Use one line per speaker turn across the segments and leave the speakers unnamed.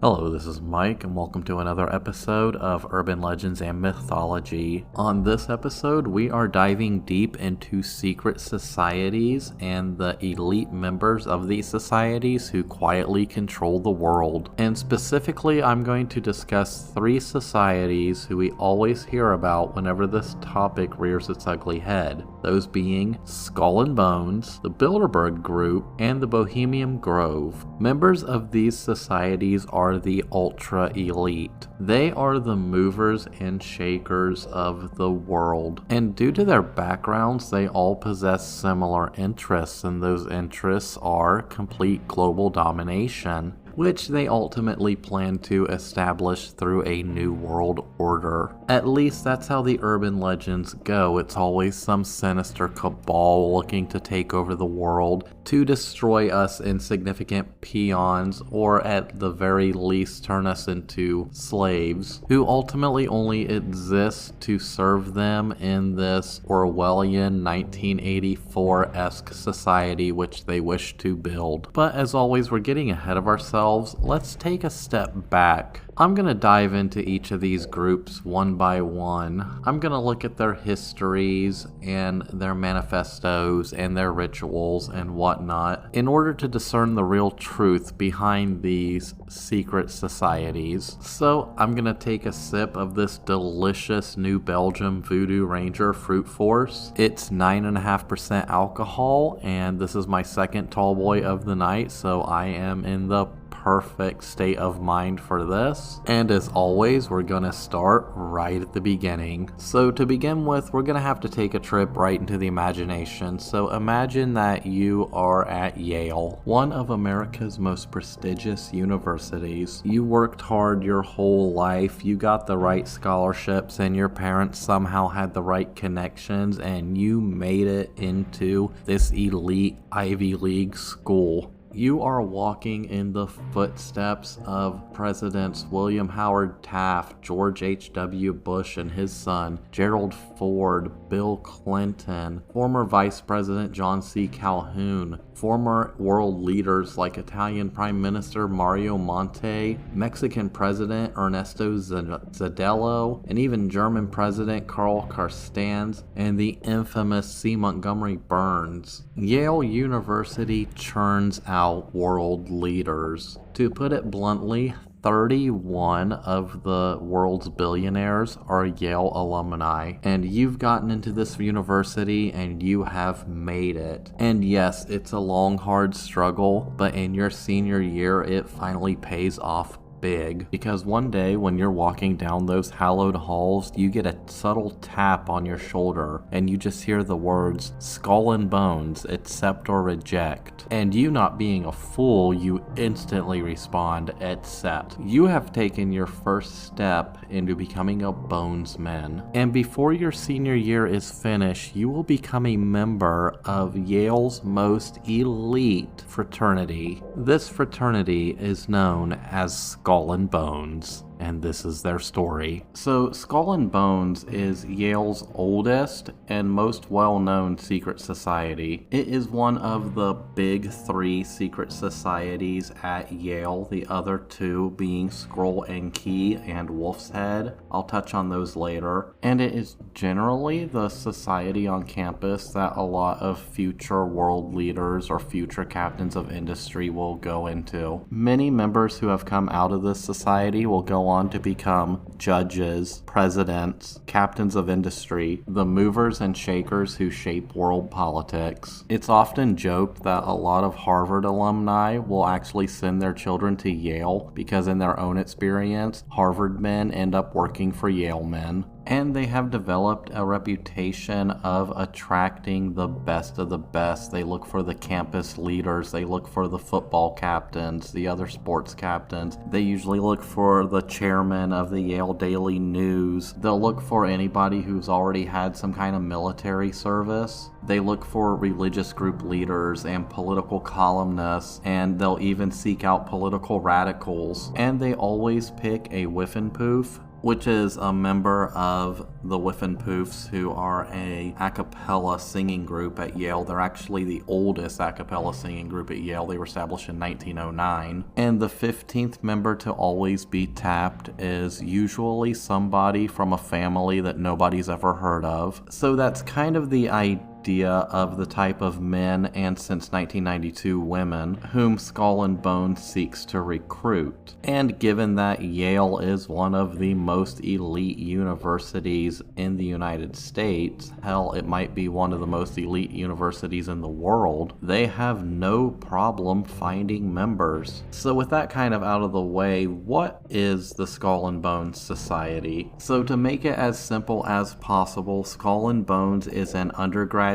Hello, this is Mike, and welcome to another episode of Urban Legends and Mythology. On this episode, we are diving deep into secret societies and the elite members of these societies who quietly control the world. And specifically, I'm going to discuss three societies who we always hear about whenever this topic rears its ugly head. Those being Skull and Bones, the Bilderberg Group, and the Bohemian Grove. Members of these societies are the ultra elite. They are the movers and shakers of the world. And due to their backgrounds, they all possess similar interests, and those interests are complete global domination, which they ultimately plan to establish through a new world order. At least that's how the urban legends go. It's always some sinister cabal looking to take over the world to destroy us insignificant peons, or at the very least turn us into slaves, who ultimately only exist to serve them in this Orwellian 1984-esque society which they wish to build. But as always, we're getting ahead of ourselves. Let's take a step back. I'm going to dive into each of these groups one by one. I'm going to look at their histories and their manifestos and their rituals and whatnot in order to discern the real truth behind these secret societies. So I'm going to take a sip of this delicious New Belgium Voodoo Ranger Fruit Force. It's 9.5% alcohol, and this is my second tall boy of the night, so I am in the perfect state of mind for this. And as always, we're gonna start right at the beginning. So to begin with, we're gonna have to take a trip right into the imagination. So imagine that you are at Yale, one of America's most prestigious universities. You worked hard your whole life, you got the right scholarships, and your parents somehow had the right connections, and you made it into this elite Ivy League school. You are walking in the footsteps of Presidents William Howard Taft, George H.W. Bush and his son, Gerald Ford, Bill Clinton, former Vice President John C. Calhoun, former world leaders like Italian Prime Minister Mario Monti, Mexican President Ernesto Zedillo, and even German President Karl Karstanz, and the infamous C. Montgomery Burns. Yale University churns out world leaders. To put it bluntly, 31 of the world's billionaires are Yale alumni, and you've gotten into this university and you have made it. And yes, it's a long, hard struggle, but in your senior year, it finally pays off big, because one day when you're walking down those hallowed halls, you get a subtle tap on your shoulder and you just hear the words Skull and Bones, accept or reject. And you, not being a fool, you instantly respond, accept. You have taken your first step into becoming a Bonesman, and before your senior year is finished, you will become a member of Yale's most elite fraternity. This fraternity is known as Skull and Bones, and this is their story. So Skull and Bones is Yale's oldest and most well-known secret society. It is one of the big three secret societies at Yale, the other two being Scroll and Key and Wolf's Head. I'll touch on those later. And it is generally the society on campus that a lot of future world leaders or future captains of industry will go into. Many members who have come out of this society will go on to become judges, presidents, captains of industry, the movers and shakers who shape world politics. It's often joked that a lot of Harvard alumni will actually send their children to Yale because in their own experience, Harvard men end up working for Yale men. And they have developed a reputation of attracting the best of the best. They look for the campus leaders, they look for the football captains, the other sports captains. They usually look for the chairman of the Yale Daily News. They'll look for anybody who's already had some kind of military service. They look for religious group leaders and political columnists, and they'll even seek out political radicals. And they always pick a whiff and poof which is a member of the Whiffenpoofs, who are a a cappella singing group at Yale. They're actually the oldest a cappella singing group at Yale. They were established in 1909. And the 15th member to always be tapped is usually somebody from a family that nobody's ever heard of. So that's kind of the idea of the type of men, and since 1992 women, whom Skull and Bones seeks to recruit. And given that Yale is one of the most elite universities in the United States, hell, it might be one of the most elite universities in the world, they have no problem finding members. So with that kind of out of the way, what is the Skull and Bones Society? So to make it as simple as possible, Skull and Bones is an undergraduate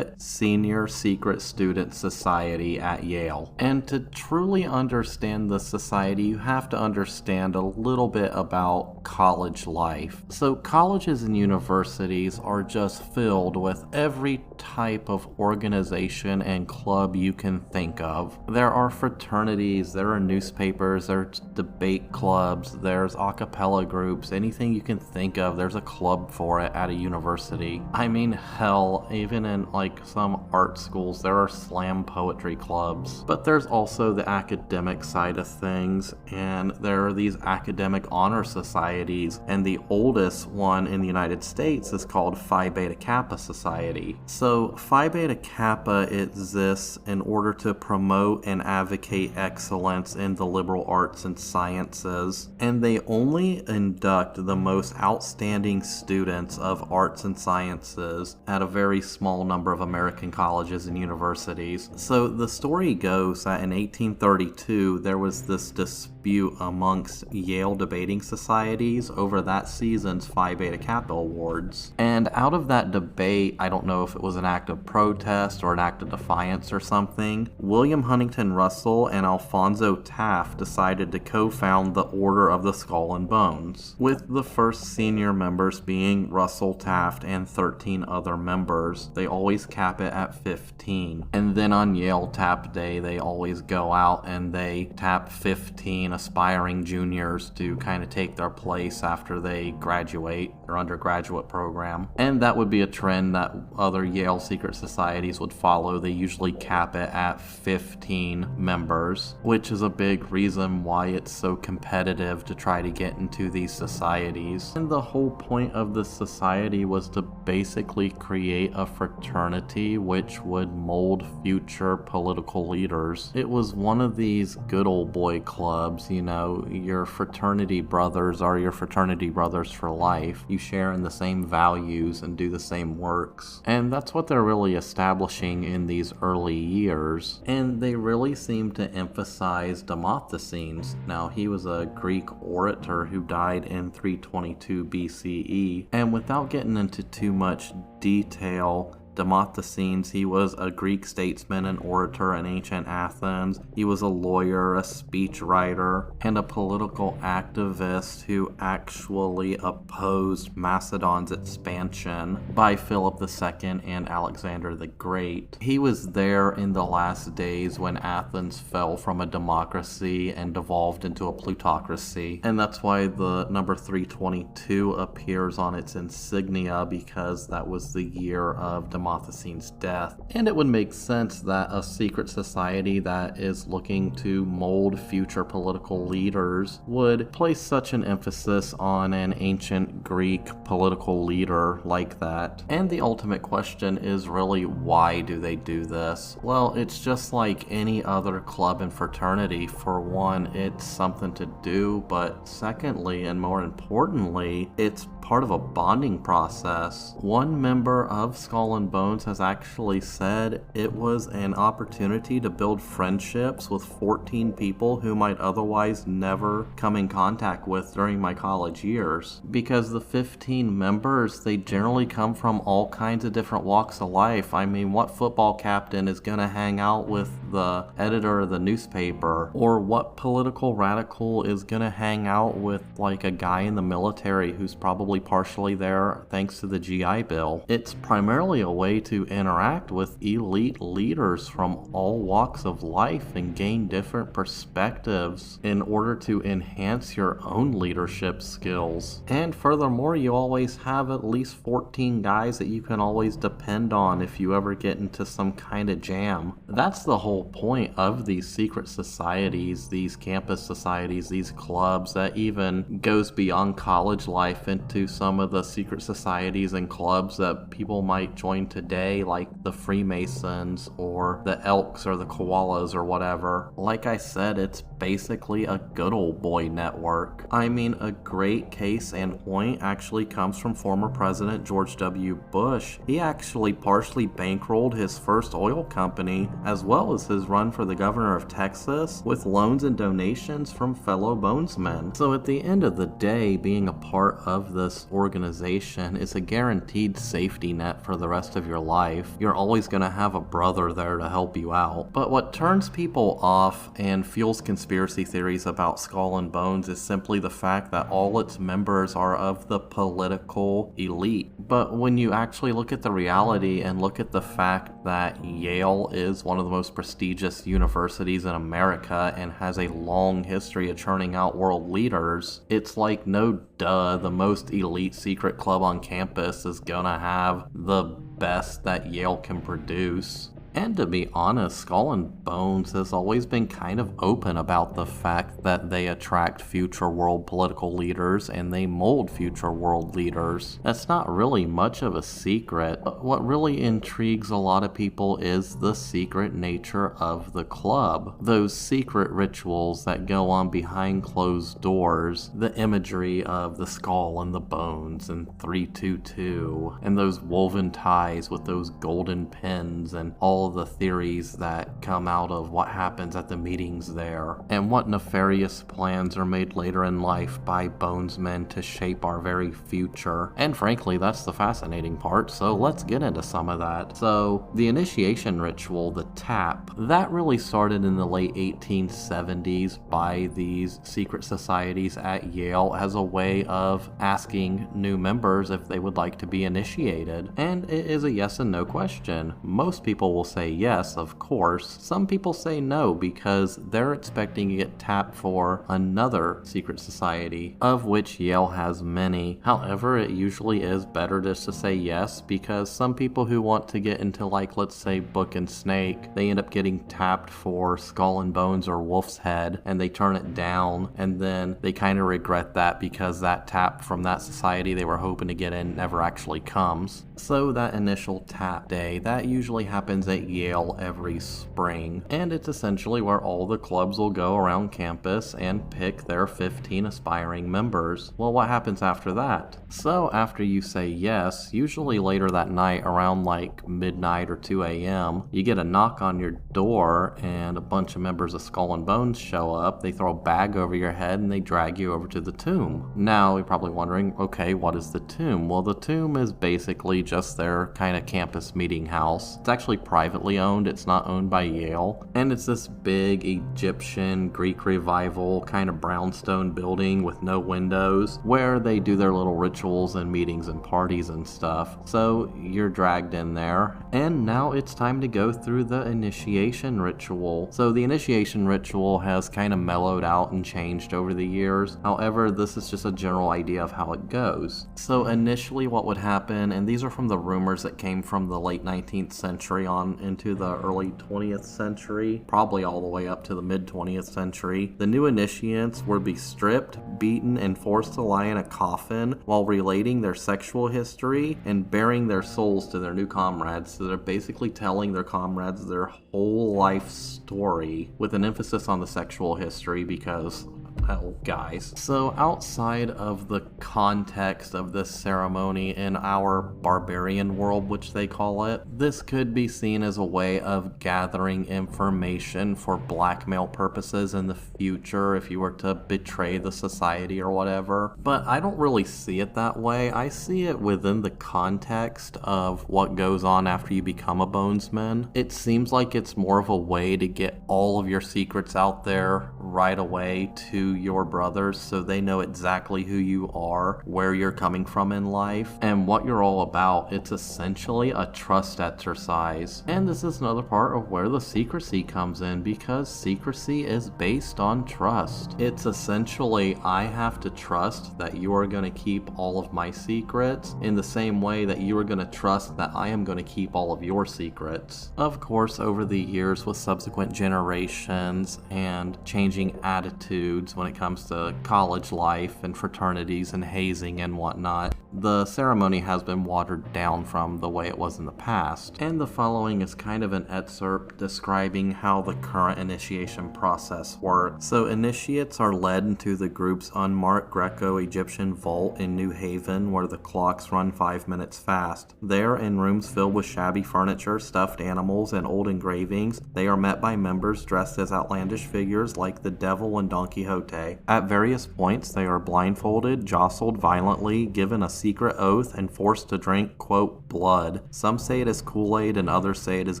senior secret student society at Yale. And to truly understand the society, you have to understand a little bit about college life. So colleges and universities are just filled with every type of organization and club you can think of. There are fraternities, there are newspapers, there's debate clubs, there's a cappella groups, anything you can think of, there's a club for it at a university. I mean, hell, even in like some art schools, there are slam poetry clubs. But there's also the academic side of things, and there are these academic honor societies, and the oldest one in the United States is called Phi Beta Kappa Society. So Phi Beta Kappa exists in order to promote and advocate excellence in the liberal arts and sciences, and they only induct the most outstanding students of arts and sciences at a very small number of American colleges and universities. So the story goes that in 1832 there was this dispute amongst Yale debating societies over that season's Phi Beta Kappa awards. And out of that debate, I don't know if it was an act of protest or an act of defiance or something, William Huntington Russell and Alphonso Taft decided to co-found the Order of the Skull and Bones, with the first senior members being Russell, Taft, and 13 other members. They always cap it at 15. And then on Yale Tap Day, they always go out and they tap 15 aspiring juniors to kind of take their place after they graduate their undergraduate program. And that would be a trend that other Yale secret societies would follow. They usually cap it at 15 members, which is a big reason why it's so competitive to try to get into these societies. And the whole point of the society was to basically create a fraternity which would mold future political leaders. It was one of these good old boy clubs, you know, your fraternity brothers are your fraternity brothers for life. You share in the same values and do the same works. And that's what they're really establishing in these early years. And they really seem to emphasize Demosthenes. Now, he was a Greek orator who died in 322 BCE. And without getting into too much detail, Demosthenes, he was a Greek statesman and orator in ancient Athens. He was a lawyer, a speechwriter, and a political activist who actually opposed Macedon's expansion by Philip II and Alexander the Great. He was there in the last days when Athens fell from a democracy and devolved into a plutocracy. And that's why the number 322 appears on its insignia, because that was the year of Demosthenes' death. And it would make sense that a secret society that is looking to mold future political leaders would place such an emphasis on an ancient Greek political leader like that. And the ultimate question is really, why do they do this? Well, it's just like any other club and fraternity. For one, it's something to do, but secondly, and more importantly, it's part of a bonding process. One member of Skull and Bones has actually said it was an opportunity to build friendships with 14 people who might otherwise never come in contact with during my college years. Because the 15 members, they generally come from all kinds of different walks of life. I mean, what football captain is going to hang out with the editor of the newspaper? Or what political radical is going to hang out with like a guy in the military who's probably probably partially there thanks to the GI Bill. It's primarily a way to interact with elite leaders from all walks of life and gain different perspectives in order to enhance your own leadership skills. And furthermore, you always have at least 14 guys that you can always depend on if you ever get into some kind of jam. That's the whole point of these secret societies, these campus societies, these clubs that even goes beyond college life into some of the secret societies and clubs that people might join today, like the Freemasons or the Elks or the Koalas or whatever. Like I said, it's basically a good old boy network. I mean, a great case in point actually comes from former President George W. Bush. He actually partially bankrolled his first oil company, as well as his run for the governor of Texas, with loans and donations from fellow bonesmen. So at the end of the day, being a part of this organization is a guaranteed safety net for the rest of your life. You're always going to have a brother there to help you out. But what turns people off and fuels conspiracy theories about Skull and Bones is simply the fact that all its members are of the political elite. But when you actually look at the reality and look at the fact that Yale is one of the most prestigious universities in America and has a long history of churning out world leaders, it's like no duh, the most elite secret club on campus is gonna have the best that Yale can produce. And to be honest, Skull and Bones has always been kind of open about the fact that they attract future world political leaders and they mold future world leaders. That's not really much of a secret. But what really intrigues a lot of people is the secret nature of the club. Those secret rituals that go on behind closed doors, the imagery of the skull and the bones and 322, and those woven ties with those golden pins and all the theories that come out of what happens at the meetings there, and what nefarious plans are made later in life by bonesmen to shape our very future. And frankly, that's the fascinating part, so let's get into some of that. So, the initiation ritual, the tap, that really started in the late 1870s by these secret societies at Yale as a way of asking new members if they would like to be initiated. And it is a yes and no question. Most people will say yes, of course. Some people say no because they're expecting to get tapped for another secret society, of which Yale has many. However, it usually is better just to say yes, because some people who want to get into, like, let's say Book and Snake, they end up getting tapped for Skull and Bones or Wolf's Head, and they turn it down, and then they kind of regret that because that tap from that society they were hoping to get in never actually comes. So that initial tap day, that usually happens at Yale every spring, and it's essentially where all the clubs will go around campus and pick their 15 aspiring members. Well, what happens after that? So after you say yes, usually later that night around like midnight or 2 a.m., you get a knock on your door and a bunch of members of Skull and Bones show up. They throw a bag over your head and they drag you over to the tomb. Now, you're probably wondering, okay, what is the tomb? Well, the tomb is basically just their kind of campus meeting house. It's actually privately owned. It's not owned by Yale. And it's this big Egyptian Greek revival kind of brownstone building with no windows where they do their little rituals and meetings and parties and stuff. So you're dragged in there. And now it's time to go through the initiation ritual. So the initiation ritual has kind of mellowed out and changed over the years. However, this is just a general idea of how it goes. So initially what would happen, and these are from the rumors that came from the late 19th century on into the early 20th century, probably all the way up to the mid 20th century, the new initiates would be stripped, beaten, and forced to lie in a coffin while relating their sexual history and bearing their souls to their new comrades. So they're basically telling their comrades their whole life story with an emphasis on the sexual history because, well, guys. So outside of the context of this ceremony in our barbarian world, which they call it, this could be seen as a way of gathering information for blackmail purposes in the future if you were to betray the society or whatever. But I don't really see it that way. I see it within the context of what goes on after you become a bonesman. It seems like it's more of a way to get all of your secrets out there right away to your brothers so they know exactly who you are, where you're coming from in life, and what you're all about. It's essentially a trust exercise. And this is another part of where the secrecy comes in, because secrecy is based on trust. It's essentially, I have to trust that you are going to keep all of my secrets in the same way that you are going to trust that I am going to keep all of your secrets. Of course, over the years, with subsequent generations and changing attitudes when it comes to college life and fraternities and hazing and whatnot, the ceremony has been watered down from the way it was in the past. And the following is kind of an excerpt describing how the current initiation process works. So initiates are led into the group's unmarked Greco-Egyptian vault in New Haven, where the clocks run 5 minutes fast. There, in rooms filled with shabby furniture, stuffed animals, and old engravings, they are met by members dressed as outlandish figures like the Devil and Don Quixote. At various points, they are blindfolded, jostled violently, given a secret oath, and forced to drink, quote, blood. Some say it is Kool-Aid and others say it is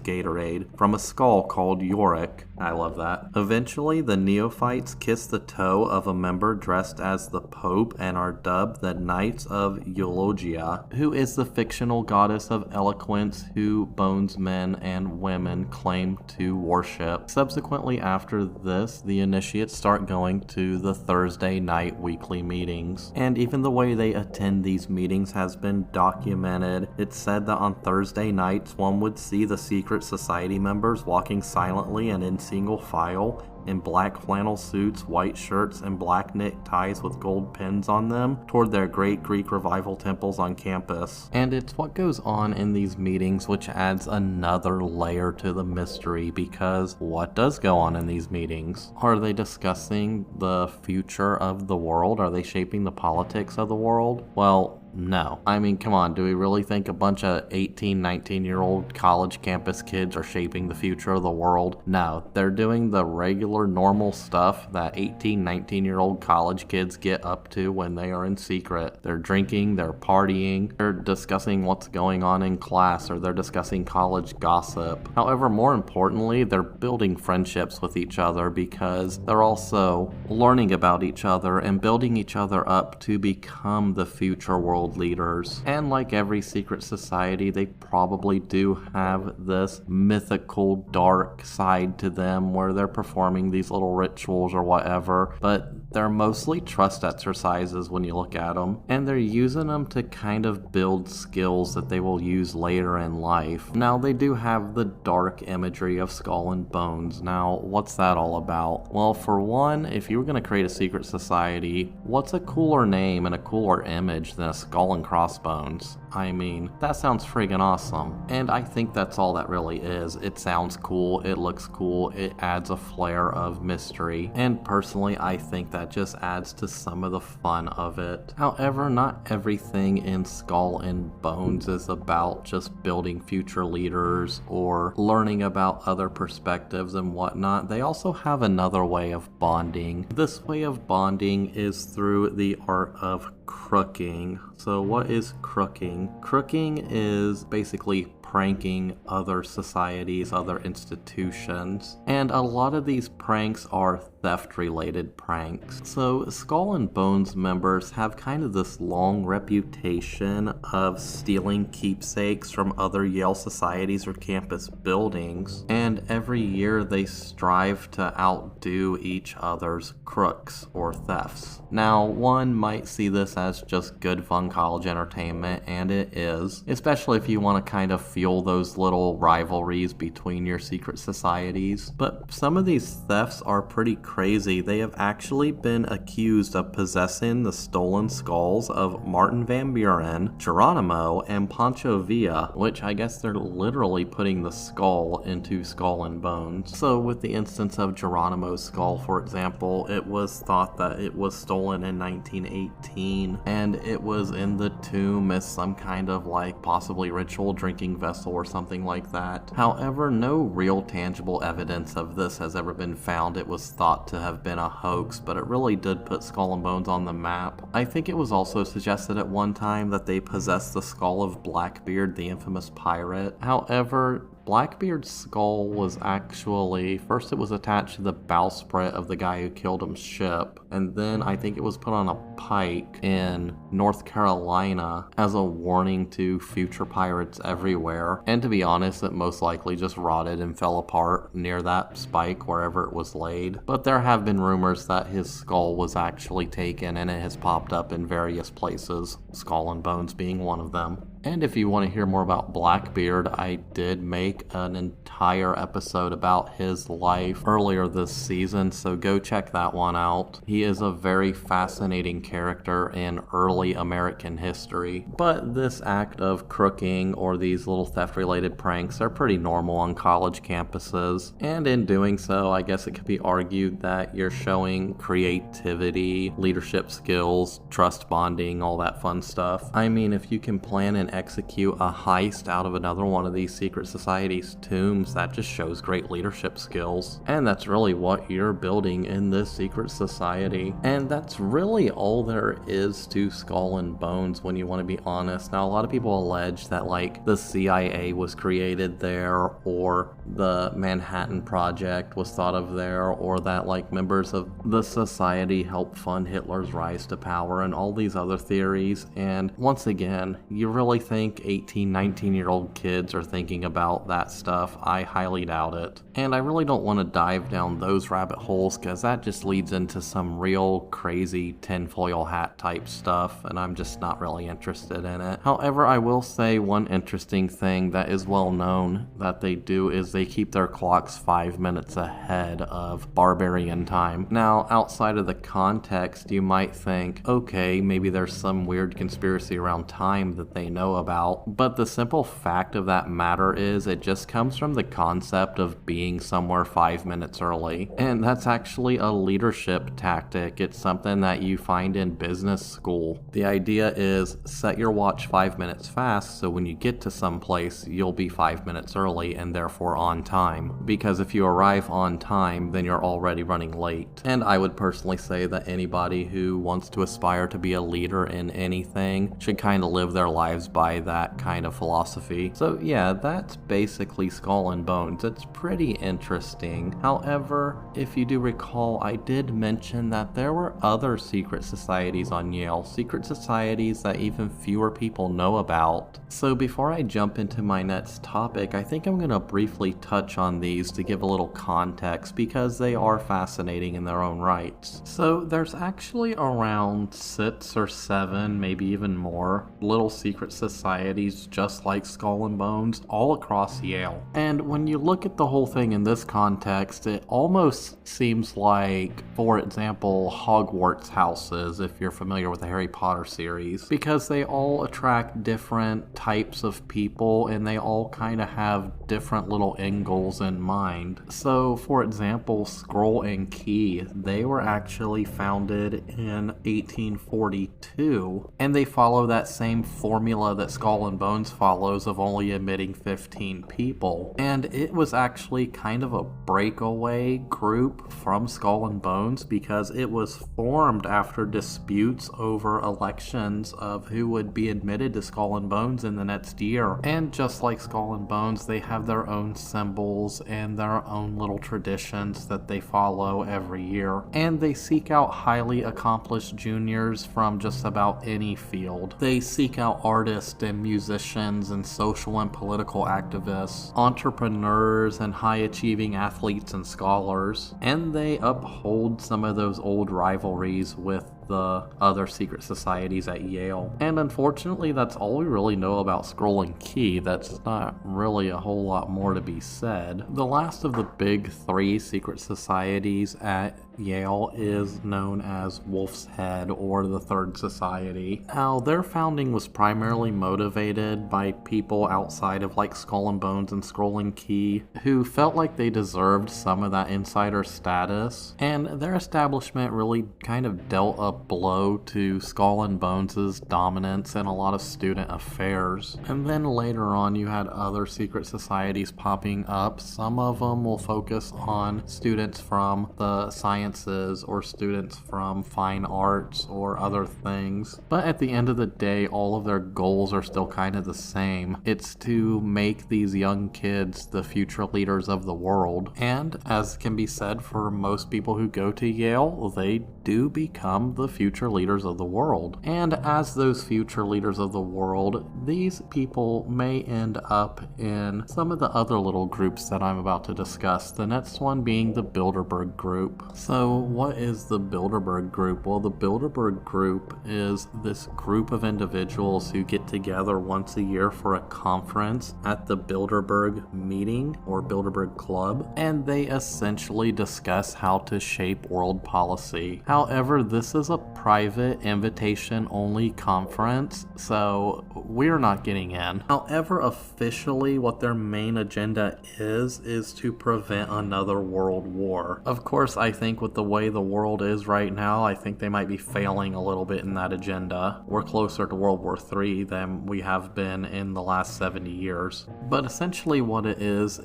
Gatorade, from a skull called Yorick. I love that. Eventually, the neophytes kiss the toe of a member dressed as the Pope and are dubbed the Knights of Eulogia, who is the fictional goddess of eloquence who bones men and women claim to worship. Subsequently after this, the initiates start going to the Thursday night weekly meetings. And even the way they attend these meetings has been documented. It's said that on Thursday nights, one would see the secret society members walking silently and in single file in black flannel suits, white shirts, and black knit ties with gold pins on them toward their great Greek revival temples on campus. And it's what goes on in these meetings which adds another layer to the mystery, because what does go on in these meetings? Are they discussing the future of the world? Are they shaping the politics of the world? Well, no. I mean, come on, do we really think a bunch of 18, 19-year-old college campus kids are shaping the future of the world? No, they're doing the regular, normal stuff that 18, 19-year-old college kids get up to when they are in secret. They're drinking, they're partying, they're discussing what's going on in class, or they're discussing college gossip. However, more importantly, they're building friendships with each other, because they're also learning about each other and building each other up to become the future world leaders. And like every secret society, they probably do have this mythical dark side to them where they're performing these little rituals or whatever, but they're mostly trust exercises when you look at them, and they're using them to kind of build skills that they will use later in life. Now, they do have the dark imagery of skull and bones. Now, what's that all about? Well, for one, if you were going to create a secret society, what's a cooler name and a cooler image than a skull and crossbones? I mean, that sounds friggin' awesome. And I think that's all that really is. It sounds cool, it looks cool, it adds a flair of mystery. And personally, I think that just adds to some of the fun of it. However, not everything in Skull and Bones is about just building future leaders or learning about other perspectives and whatnot. They also have another way of bonding. This way of bonding is through the art of crooking. So what is crooking? Crooking is basically pranking other societies, other institutions, and a lot of these pranks are theft-related pranks. So Skull and Bones members have kind of this long reputation of stealing keepsakes from other Yale societies or campus buildings, and every year they strive to outdo each other's crooks or thefts. Now, one might see this as just good fun college entertainment, and it is, especially if you want to kind of fuel those little rivalries between your secret societies. But some of these thefts are pretty crazy. They have actually been accused of possessing the stolen skulls of Martin Van Buren, Geronimo, and Pancho Villa, which I guess they're literally putting the skull into Skull and Bones. So with the instance of Geronimo's skull, for example, it was thought that it was stolen in 1918, and it was in the tomb as some kind of like possibly ritual drinking vessel or something like that. However, no real tangible evidence of this has ever been found. It was thought to have been a hoax, but it really did put Skull and Bones on the map. I think it was also suggested at one time that they possessed the skull of Blackbeard, the infamous pirate. However, Blackbeard's skull was actually, first it was attached to the bowsprit of the guy who killed him's ship, and then I think it was put on a pike in North Carolina as a warning to future pirates everywhere. And to be honest, it most likely just rotted and fell apart near that spike wherever it was laid. But there have been rumors that his skull was actually taken, and it has popped up in various places, Skull and Bones being one of them. And if you want to hear more about Blackbeard, I did make an entire episode about his life earlier this season, so go check that one out. He is a very fascinating character in early American history. But this act of crooking or these little theft-related pranks are pretty normal on college campuses. And in doing so, I guess it could be argued that you're showing creativity, leadership skills, trust bonding, all that fun stuff. I mean, if you can plan and execute a heist out of another one of these secret societies' tombs, that just shows great leadership skills. And that's really what you're building in this secret society. And that's really all there is to Skull and Bones when you want to be honest. Now, a lot of people allege that like the CIA was created there, or the Manhattan Project was thought of there, or that like members of the society helped fund Hitler's rise to power, and all these other theories. And once again, you really think 18, 19-year-old kids are thinking about that stuff? I highly doubt it. And I really don't want to dive down those rabbit holes, because that just leads into some real crazy tinfoil hat type stuff, and I'm just not really interested in it. However, I will say one interesting thing that is well known that they do is they keep their clocks 5 minutes ahead of barbarian time. Now, outside of the context, you might think, okay, maybe there's some weird conspiracy around time that they know about, but the simple fact of that matter is it just comes from the concept of being somewhere 5 minutes early. And that's actually a leadership tactic. It's something that you find in business school. The idea is set your watch 5 minutes fast, so when you get to some place, you'll be 5 minutes early and therefore on time. Because if you arrive on time, then you're already running late. And I would personally say that anybody who wants to aspire to be a leader in anything should kind of live their lives by that kind of philosophy. So yeah, that's basically Skull and Bones. It's pretty interesting. However, if you do recall, I did mention that there were other secret societies on Yale, secret societies that even fewer people know about. So before I jump into my next topic, I think I'm going to briefly touch on these to give a little context, because they are fascinating in their own rights. So there's actually around 6 or 7, maybe even more, little secret societies just like Skull and Bones all across Yale. And when you look at the whole thing in this context, it almost seems like, for example, Hogwarts houses, if you're familiar with the Harry Potter series, because they all attract different types of people and they all kind of have different little end goals in mind. So, for example, Scroll and Key, they were actually founded in 1842, and they follow that same formula that Skull and Bones follows of only admitting 15 people. And it was actually kind of a breakaway group from Skull and Bones, because it was formed after disputes over elections of who would be admitted to Skull and Bones in the next year. And just like Skull and Bones, they have their own symbols and their own little traditions that they follow every year. And they seek out highly accomplished juniors from just about any field. They seek out artists and musicians and social and political activists, entrepreneurs and high-achieving athletes and scholars. And they uphold some of those old rivalries with the other secret societies at Yale. And unfortunately, that's all we really know about Scroll and Key. That's not really a whole lot more to be said. The last of the big 3 secret societies at Yale is known as Wolf's Head, or the Third Society. Now, their founding was primarily motivated by people outside of like Skull and Bones and Scroll and Key who felt like they deserved some of that insider status, and their establishment really kind of dealt a blow to Skull and Bones' dominance in a lot of student affairs. And then later on you had other secret societies popping up. Some of them will focus on students from the sciences or students from fine arts or other things. But at the end of the day, all of their goals are still kind of the same. It's to make these young kids the future leaders of the world. And as can be said for most people who go to Yale, they do become the future leaders of the world. And as those future leaders of the world, these people may end up in some of the other little groups that I'm about to discuss, the next one being the Bilderberg Group. So what is the Bilderberg Group? Well, the Bilderberg Group is this group of individuals who get together once a year for a conference at the Bilderberg meeting or Bilderberg Club, and they essentially discuss how to shape world policy. However, this is a private invitation-only conference, so we're not getting in. However, officially what their main agenda is to prevent another world war. Of course, I think with the way the world is right now, I think they might be failing a little bit in that agenda. We're closer to World War III than we have been in the last 70 years. But essentially what it is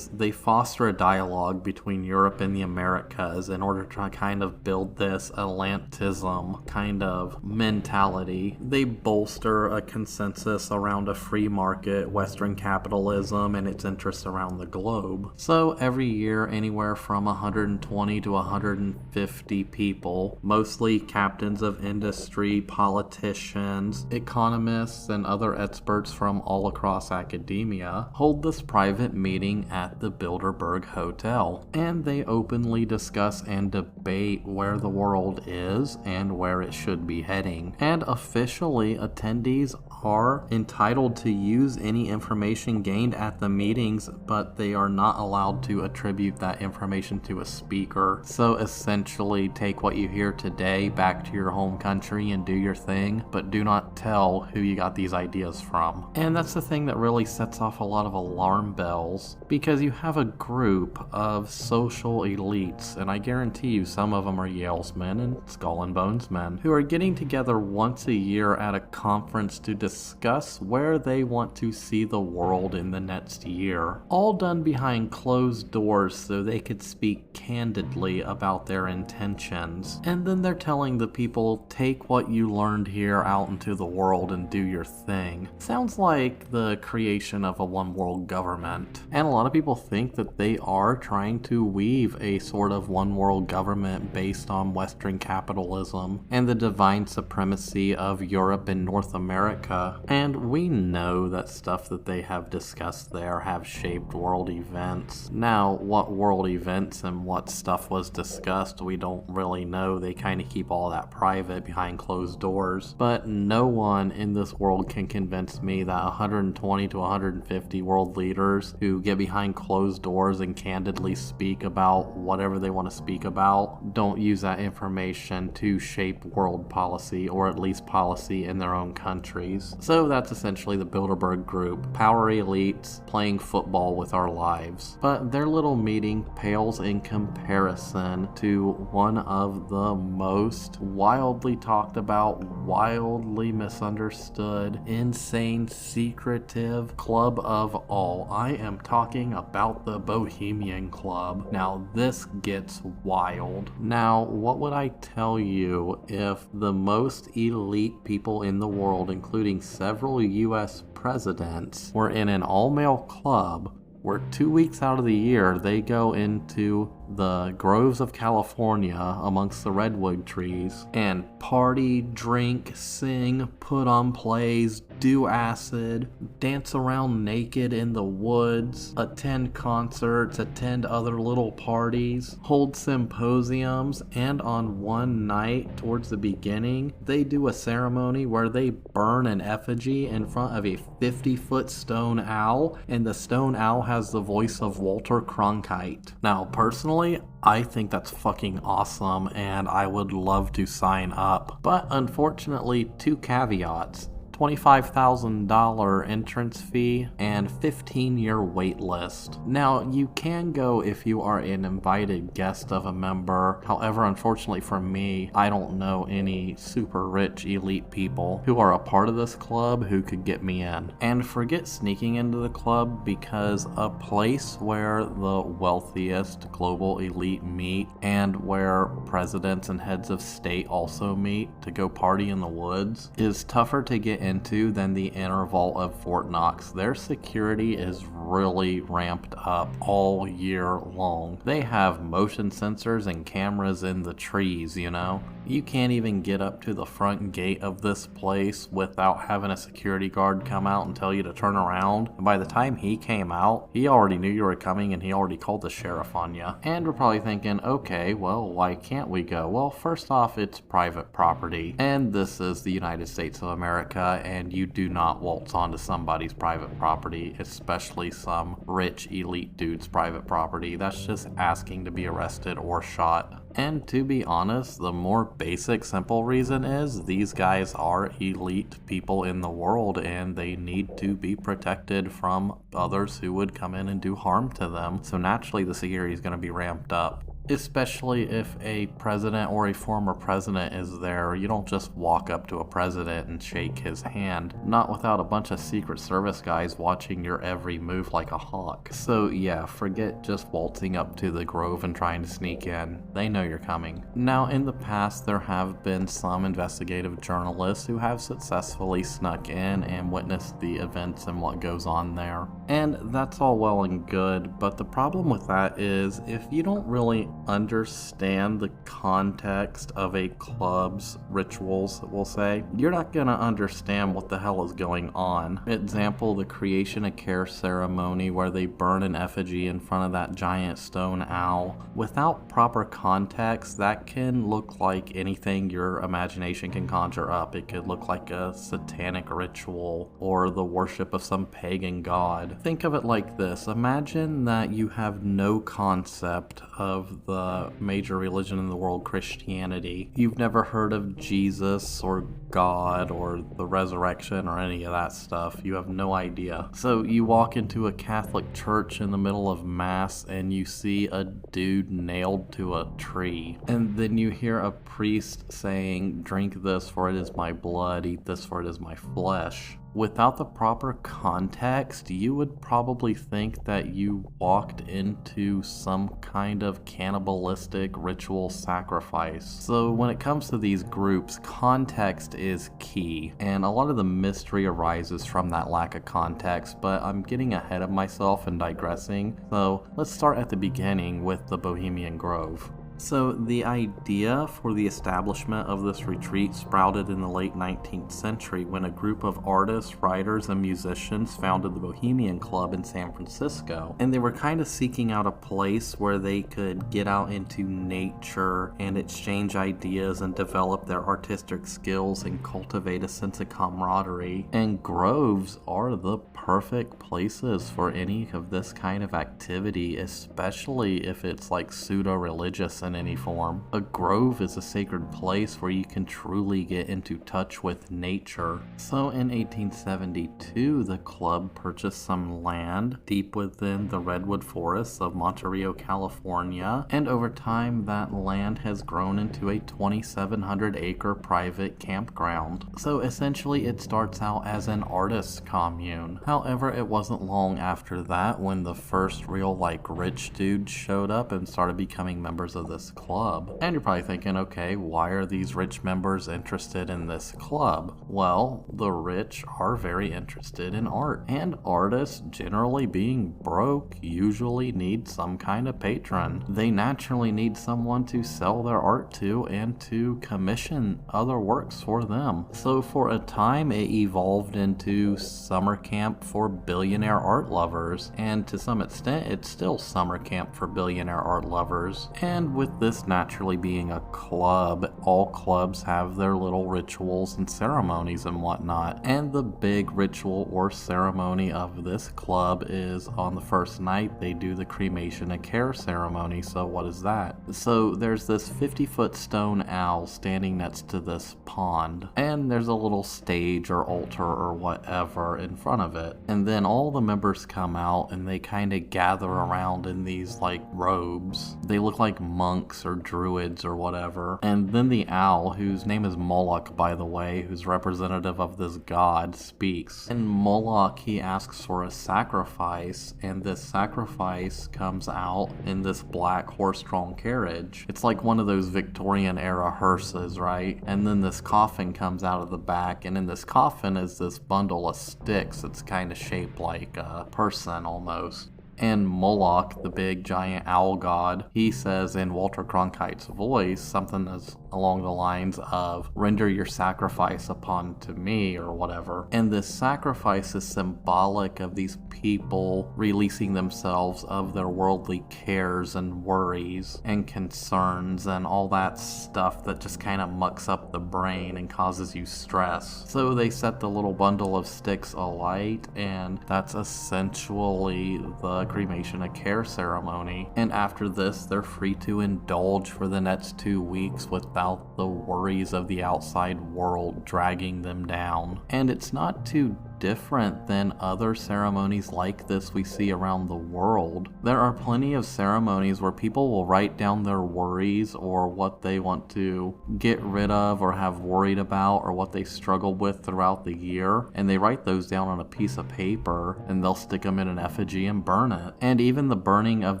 they foster a dialogue between Europe and the Americas in order to kind of build this Atlantism kind of mentality. They bolster a consensus around a free market, Western capitalism, and its interests around the globe. So every year, anywhere from 120 to 150 people, mostly captains of industry, politicians, economists, and other experts from all across academia, hold this private meeting at the Bilderberg Hotel. And they openly discuss and debate where the world is and where it should be heading. And officially, attendees are entitled to use any information gained at the meetings, but they are not allowed to attribute that information to a speaker. So essentially, take what you hear today back to your home country and do your thing, but do not tell who you got these ideas from. And that's the thing that really sets off a lot of alarm bells, because you have a group of social elites, and I guarantee you some of them are Yale's men and Skull and Bones men, who are getting together once a year at a conference to discuss where they want to see the world in the next year. All done behind closed doors so they could speak candidly about their intentions. And then they're telling the people, take what you learned here out into the world and do your thing. Sounds like the creation of a one world government. And a lot of people think that they are trying to weave a sort of one world government based on Western capitalism and the divine supremacy of Europe and North America. And we know that stuff that they have discussed there have shaped world events. Now, what world events and what stuff was discussed, we don't really know. They kind of keep all that private behind closed doors. But no one in this world can convince me that 120 to 150 world leaders who get behind closed doors and candidly speak about whatever they want to speak about don't use that information to shape world policy, or at least policy in their own countries. So that's essentially the Bilderberg Group, power elites playing football with our lives. But their little meeting pales in comparison to one of the most wildly talked about, wildly misunderstood, insane, secretive club of all. I am talking about the Bohemian Club. Now this gets wild. Now, what would I tell you if the most elite people in the world, including several US presidents, were in an all-male club where 2 weeks out of the year they go into the groves of California amongst the redwood trees and party, drink, sing, put on plays, do acid, dance around naked in the woods, attend concerts, attend other little parties, hold symposiums, and on one night towards the beginning, they do a ceremony where they burn an effigy in front of a 50-foot stone owl, and the stone owl has the voice of Walter Cronkite. Now, personally, I think that's fucking awesome, and I would love to sign up. But unfortunately, two caveats. $25,000 entrance fee, and 15-year wait list. Now, you can go if you are an invited guest of a member. However, unfortunately for me, I don't know any super rich elite people who are a part of this club who could get me in. And forget sneaking into the club, because a place where the wealthiest global elite meet and where presidents and heads of state also meet to go party in the woods is tougher to get into than the inner vault of Fort Knox. Their security is really ramped up all year long. They have motion sensors and cameras in the trees, you know? You can't even get up to the front gate of this place without having a security guard come out and tell you to turn around. And by the time he came out, he already knew you were coming and he already called the sheriff on you. And we're probably thinking, okay, well, why can't we go? Well, first off, it's private property. And this is the United States of America, and you do not waltz onto somebody's private property, especially some rich elite dude's private property. That's just asking to be arrested or shot. And to be honest, the more basic, simple reason is these guys are elite people in the world and they need to be protected from others who would come in and do harm to them. So naturally the security is going to be ramped up. Especially if a president or a former president is there. You don't just walk up to a president and shake his hand, not without a bunch of Secret Service guys watching your every move like a hawk. So yeah, forget just waltzing up to the Grove and trying to sneak in. They know you're coming. Now, in the past, there have been some investigative journalists who have successfully snuck in and witnessed the events and what goes on there. And that's all well and good, but the problem with that is if you don't really understand the context of a club's rituals, we'll say, you're not gonna understand what the hell is going on. Example, the creation of care ceremony where they burn an effigy in front of that giant stone owl. Without proper context, that can look like anything your imagination can conjure up. It could look like a satanic ritual or the worship of some pagan god. Think of it like this. Imagine that you have no concept of the major religion in the world, Christianity. You've never heard of Jesus or God or the resurrection or any of that stuff. You have no idea. So you walk into a Catholic church in the middle of Mass and you see a dude nailed to a tree. And then you hear a priest saying, "Drink this, for it is my blood. Eat this, for it is my flesh." Without the proper context, you would probably think that you walked into some kind of cannibalistic ritual sacrifice. So when it comes to these groups, context is key, and a lot of the mystery arises from that lack of context, but I'm getting ahead of myself and digressing, so let's start at the beginning with the Bohemian Grove. So the idea for the establishment of this retreat sprouted in the late 19th century when a group of artists, writers, and musicians founded the Bohemian Club in San Francisco. And they were kind of seeking out a place where they could get out into nature and exchange ideas and develop their artistic skills and cultivate a sense of camaraderie. And groves are the perfect places for any of this kind of activity, especially if it's like pseudo-religious in any form. A grove is a sacred place where you can truly get into touch with nature. So in 1872, the club purchased some land deep within the redwood forests of Monterey, California, and over time that land has grown into a 2,700-acre private campground. So essentially it starts out as an artist's commune. However, it wasn't long after that when the first real rich dudes showed up and started becoming members of this club. And you're probably thinking, okay, why are these rich members interested in this club? Well, the rich are very interested in art, and artists, generally being broke, usually need some kind of patron. They naturally need someone to sell their art to and to commission other works for them. So for a time it evolved into summer camp for billionaire art lovers, and to some extent it's still summer camp for billionaire art lovers. And with this naturally being a club, all clubs have their little rituals and ceremonies and whatnot. And the big ritual or ceremony of this club is on the first night they do the cremation and care ceremony. So what is that? So there's this 50-foot stone owl standing next to this pond, and there's a little stage or altar or whatever in front of it. And then all the members come out and they kind of gather around in these like robes. They look like monks or druids or whatever. And then the owl, whose name is Moloch by the way, who's representative of this god, speaks. And Moloch, he asks for a sacrifice, and this sacrifice comes out in this black horse-drawn carriage. It's like one of those Victorian era hearses, right? And then this coffin comes out of the back, and in this coffin is this bundle of sticks that's kind of shaped like a person almost. And Moloch, the big giant owl god, he says in Walter Cronkite's voice something as along the lines of, "Render your sacrifice upon to me," or whatever. And this sacrifice is symbolic of these people releasing themselves of their worldly cares and worries and concerns and all that stuff that just kind of mucks up the brain and causes you stress. So they set the little bundle of sticks alight, and that's essentially the cremation and care ceremony. And after this, they're free to indulge for the next 2 weeks without the worries of the outside world dragging them down. And it's not too different than other ceremonies like this we see around the world. There are plenty of ceremonies where people will write down their worries or what they want to get rid of or have worried about or what they struggled with throughout the year, and they write those down on a piece of paper and they'll stick them in an effigy and burn it. And even the burning of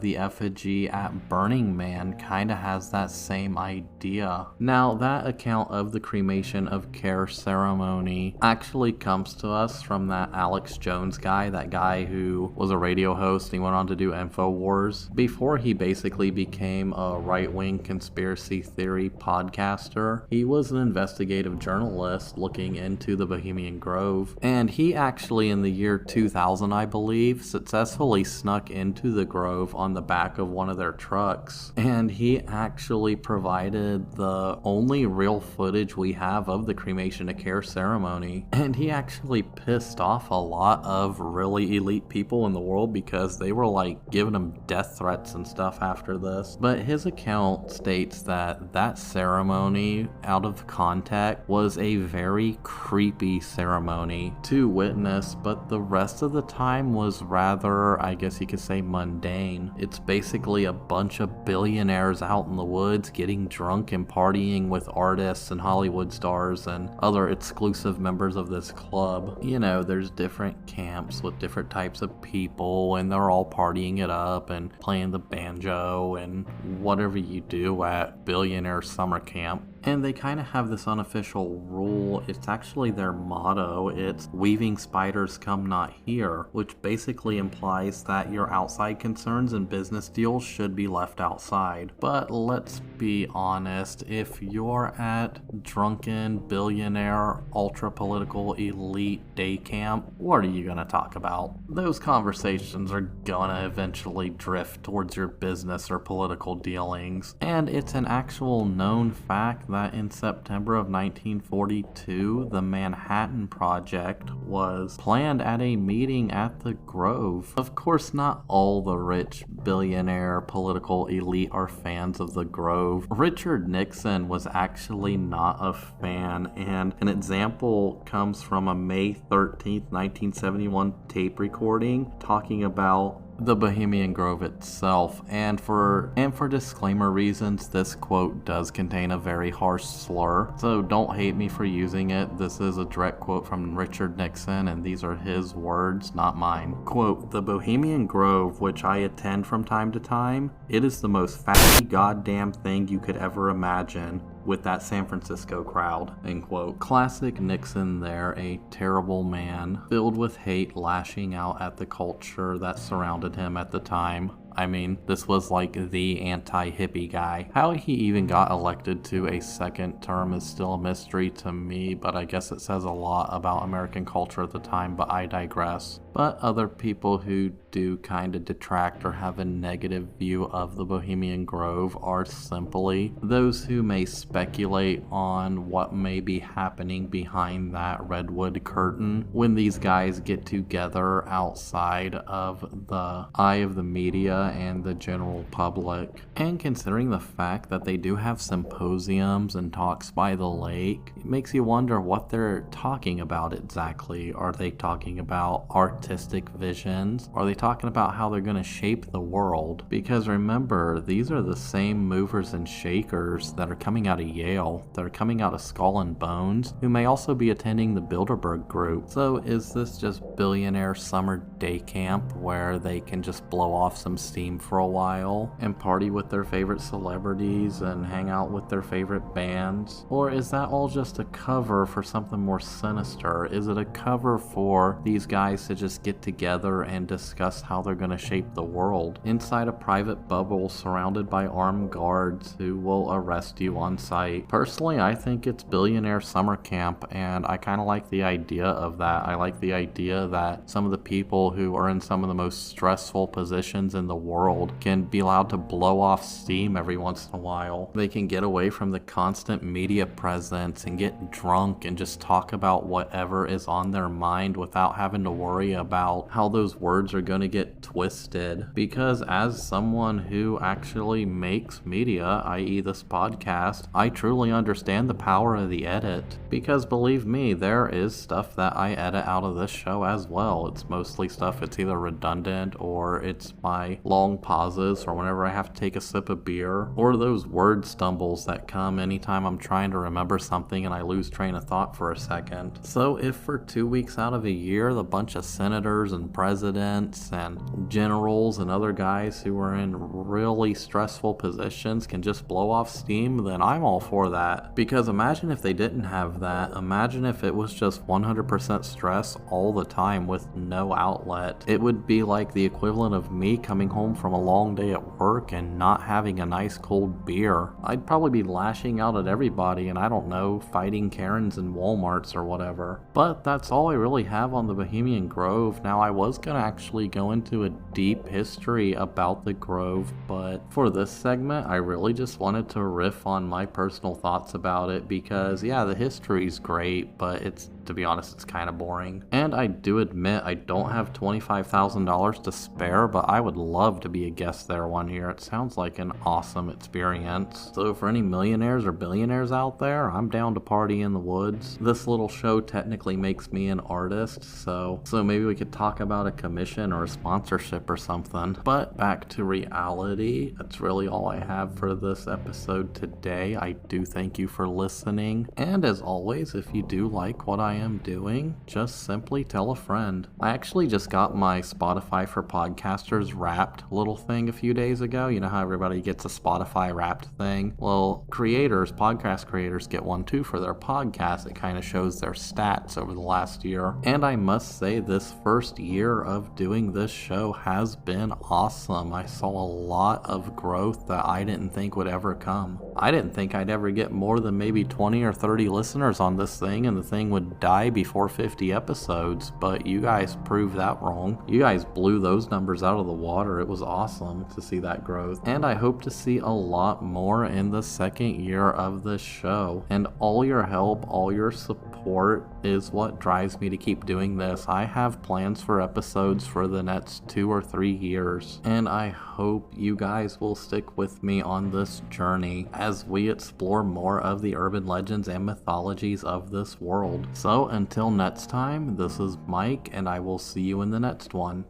the effigy at Burning Man kind of has that same idea. Now, that account of the cremation of care ceremony actually comes to us from that Alex Jones guy, that guy who was a radio host and he went on to do InfoWars before he basically became a right-wing conspiracy theory podcaster. He was an investigative journalist looking into the Bohemian Grove, and he actually in the year 2000, I believe, successfully snuck into the Grove on the back of one of their trucks, and he actually provided the only real footage we have of the cremation and care ceremony, and he actually pissed off a lot of really elite people in the world because they were like giving him death threats and stuff after this. But his account states that that ceremony, out of context, was a very creepy ceremony to witness, but the rest of the time was rather, I guess you could say, mundane. It's basically a bunch of billionaires out in the woods getting drunk and partying with artists and Hollywood stars and other exclusive members of this club. You know, there's different camps with different types of people, and they're all partying it up and playing the banjo and whatever you do at billionaire summer camp. And they kind of have this unofficial rule. It's actually their motto. It's "Weaving spiders come not here," which basically implies that your outside concerns and business deals should be left outside. But let's be honest, if you're at drunken, billionaire, ultra-political, elite day camp, what are you gonna talk about? Those conversations are gonna eventually drift towards your business or political dealings. And it's an actual known fact that in September of 1942, the Manhattan Project was planned at a meeting at the Grove. Of course, not all the rich, billionaire, political elite are fans of the Grove. Richard Nixon was actually not a fan, and an example comes from a May 13th, 1971 tape recording talking about the Bohemian Grove itself, and for disclaimer reasons, this quote does contain a very harsh slur, so don't hate me for using it. This is a direct quote from Richard Nixon, and these are his words, not mine. Quote, "The Bohemian Grove, which I attend from time to time, it is the most fatty goddamn thing you could ever imagine with that San Francisco crowd," end quote. Classic Nixon there, a terrible man, filled with hate, lashing out at the culture that surrounded him at the time. I mean, this was like the anti-hippie guy. How he even got elected to a second term is still a mystery to me, but I guess it says a lot about American culture at the time, but I digress. But other people who do kind of detract or have a negative view of the Bohemian Grove are simply those who may speculate on what may be happening behind that redwood curtain when these guys get together outside of the eye of the media and the general public. And considering the fact that they do have symposiums and talks by the lake, it makes you wonder what they're talking about exactly. Are they talking about artistic visions? Are they talking about how they're going to shape the world? Because remember, these are the same movers and shakers that are coming out of Yale, that are coming out of Skull and Bones, who may also be attending the Bilderberg Group. So is this just billionaire summer day camp where they can just blow off some steam for a while and party with their favorite celebrities and hang out with their favorite bands? Or is that all just a cover for something more sinister? Is it a cover for these guys to just get together and discuss how they're going to shape the world inside a private bubble surrounded by armed guards who will arrest you on sight? Personally, I think it's billionaire summer camp, and I kind of like the idea of that. I like the idea that some of the people who are in some of the most stressful positions in the world can be allowed to blow off steam every once in a while. They can get away from the constant media presence and get drunk and just talk about whatever is on their mind without having to worry about how those words are going to get twisted. Because as someone who actually makes media, i.e. this podcast, I truly understand the power of the edit. Because believe me, there is stuff that I edit out of this show as well. It's mostly stuff it's either redundant or it's my long pauses or whenever I have to take a sip of beer, or those word stumbles that come anytime I'm trying to remember something and I lose train of thought for a second. So if for 2 weeks out of a year the bunch of senators and presidents and generals and other guys who are in really stressful positions can just blow off steam, then I'm all for that. Because imagine if they didn't have that. Imagine if it was just 100% stress all the time with no outlet. It would be like the equivalent of me coming home from a long day at work and not having a nice cold beer. I'd probably be lashing out at everybody and I don't know, fighting Karens in Walmarts or whatever. But that's all I really have on the Bohemian Grove. Now I was gonna actually go into a deep history about the Grove, but for this segment I really just wanted to riff on my personal thoughts about it because yeah, the history's great, but to be honest, it's kind of boring. And I do admit I don't have $25,000 to spare, but I would love to be a guest there one year. It sounds like an awesome experience. So for any millionaires or billionaires out there, I'm down to party in the woods. This little show technically makes me an artist, so maybe we could talk about a commission or a sponsorship or something. But back to reality, that's really all I have for this episode today. I do thank you for listening, and as always, if you do like what I am doing, just simply tell a friend. I actually just got my Spotify for Podcasters Wrapped little thing a few days ago. You know how everybody gets a Spotify Wrapped thing? Well, podcast creators get one too for their podcast. It kind of shows their stats over the last year. And I must say, this first year of doing this show has been awesome. I saw a lot of growth that I didn't think would ever come. I didn't think I'd ever get more than maybe 20 or 30 listeners on this thing and the thing would die before 50 episodes, but you guys proved that wrong. You guys blew those numbers out of the water. It was awesome to see that growth, and I hope to see a lot more in the second year of this show. And all your help, all your support is what drives me to keep doing this. I have plans for episodes for the next 2 or 3 years, and I hope you guys will stick with me on this journey as we explore more of the urban legends and mythologies of this world. So until next time, this is Mike, and I will see you in the next one.